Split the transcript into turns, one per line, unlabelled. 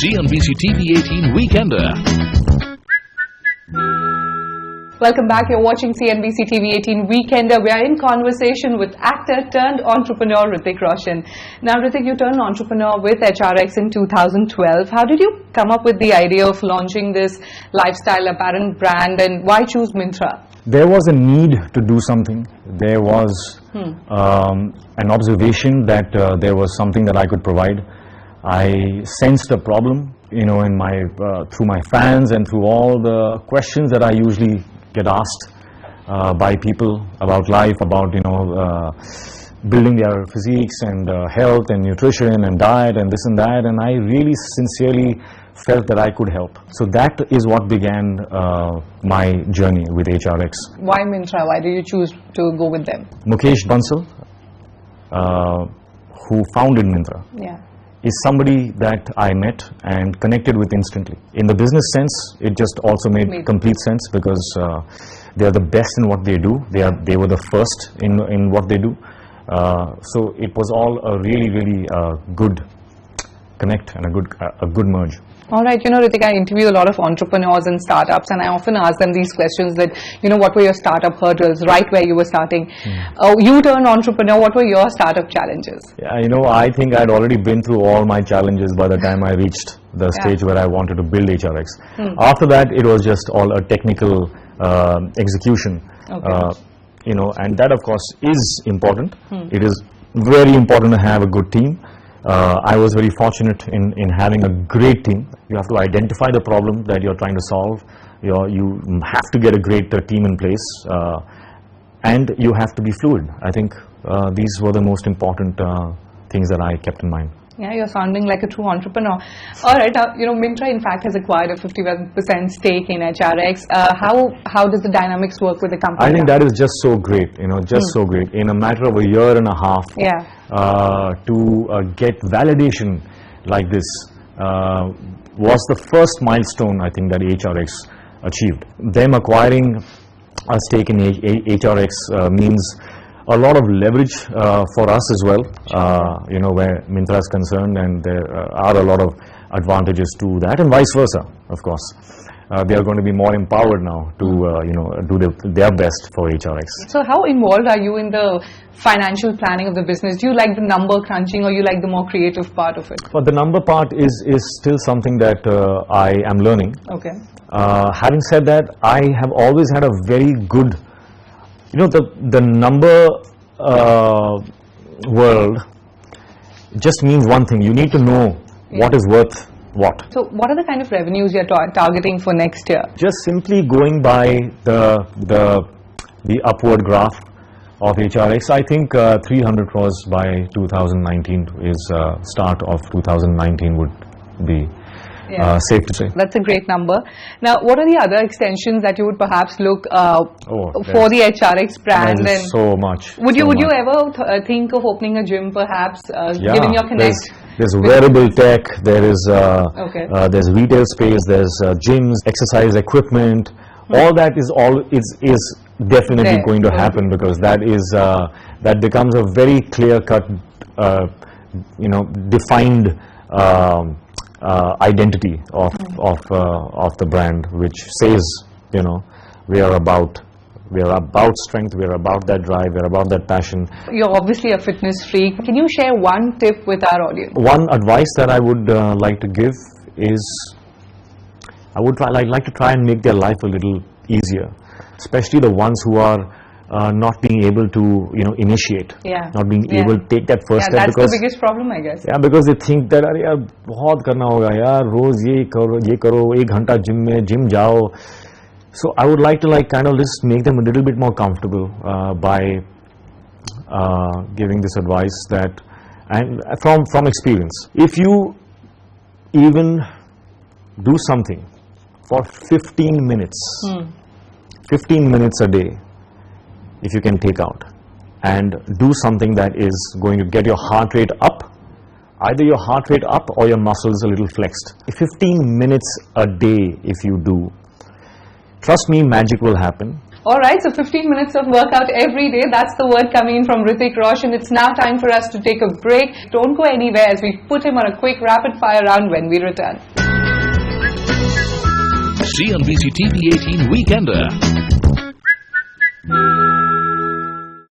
CNBC-TV18 Weekender.
Welcome back. You're watching CNBC-TV18 Weekender. We are in conversation with actor turned entrepreneur Hrithik Roshan. Now, Hrithik, you turned entrepreneur with HRX in 2012. How did you come up with the idea of launching this lifestyle apparel brand, and why choose Myntra?
There was a need to do something. There was an observation that there was something that I could provide. I sensed a problem, in my through my fans and through all the questions that I usually get asked by people about life, about building their physiques and health and nutrition and diet and this and that, and I really sincerely felt that I could help. So that is what began my journey with HRX.
Why Myntra? Why do you choose to go with them?
Mukesh Bansal, who founded Myntra, is somebody that I met and connected with instantly. In the business sense, it just also made complete sense, because they are the best in what they do. They were the first in what they do. So it was all a really good connect and a good merge.
All right, Hrithik, I interview a lot of entrepreneurs and startups, and I often ask them these questions that, what were your startup hurdles right where you were starting? You turned entrepreneur, what were your startup challenges?
Yeah, I think I'd already been through all my challenges by the time I reached the stage where I wanted to build HRX. After that, it was just all a technical execution, and that of course is important. It is very important to have a good team. I was very fortunate in having a great team. You have to identify the problem that you're trying to solve. You have to get a great team in place, and you have to be fluid. I think these were the most important things that I kept in mind.
Yeah, you're sounding like a true entrepreneur. All right, Myntra in fact has acquired a 51% stake in HRX. How does the dynamics work with the company?
I think that is just so great, so great. In a matter of a year and a half, to get validation like this was the first milestone I think that HRX achieved. Them acquiring a stake in HRX means a lot of leverage for us as well, where Myntra is concerned, and there are a lot of advantages to that, and vice versa, of course. They are going to be more empowered now to do their best for HRX. So
how involved are you in the financial planning of the business? Do you like the number crunching, or you like the more creative part of it?
Well, the number part is still something that I am learning.
Okay.
Having said that, I have always had a very good, the number world just means one thing. You need to know what is worth what. So
what are the kind of revenues you're targeting for next year?
Just simply going by the upward graph of HRX, I think 300 crores by 2019 is start of 2019 would be safe to say.
That's a great number. Now, what are the other extensions that you would perhaps look for the HRX brand?
There's so much.
Would you ever think of opening a gym, perhaps, given your connect?
There's wearable tech. There is there's retail space. There's gyms, exercise equipment. All that is definitely going to happen, because that becomes a very clear-cut, defined identity of the brand, which says, we are about strength, we are about that drive, we are about that passion.
You're obviously a fitness freak. Can you share one tip with our audience?
One advice that I would like to give is, I'd like to try and make their life a little easier, especially the ones who are not being able to initiate, not being able to take that first step.
That's the biggest problem, I guess.
Yeah, because they think that yaar bahut karna hoga yaar, roz ye karo 1 ghanta gym jao. So I would like to kind of just make them a little bit more comfortable by giving this advice, that, and from experience, if you even do something for 15 minutes, 15 minutes a day, if you can take out, and do something that is going to get your heart rate up, either your heart rate up or your muscles a little flexed. 15 minutes a day if you do, trust me, magic will happen.
Alright, so 15 minutes of workout every day. That's the word coming in from Hrithik Roshan. It's now time for us to take a break. Don't go anywhere as we put him on a quick rapid fire round when we return.
CNBC-TV18 Weekender.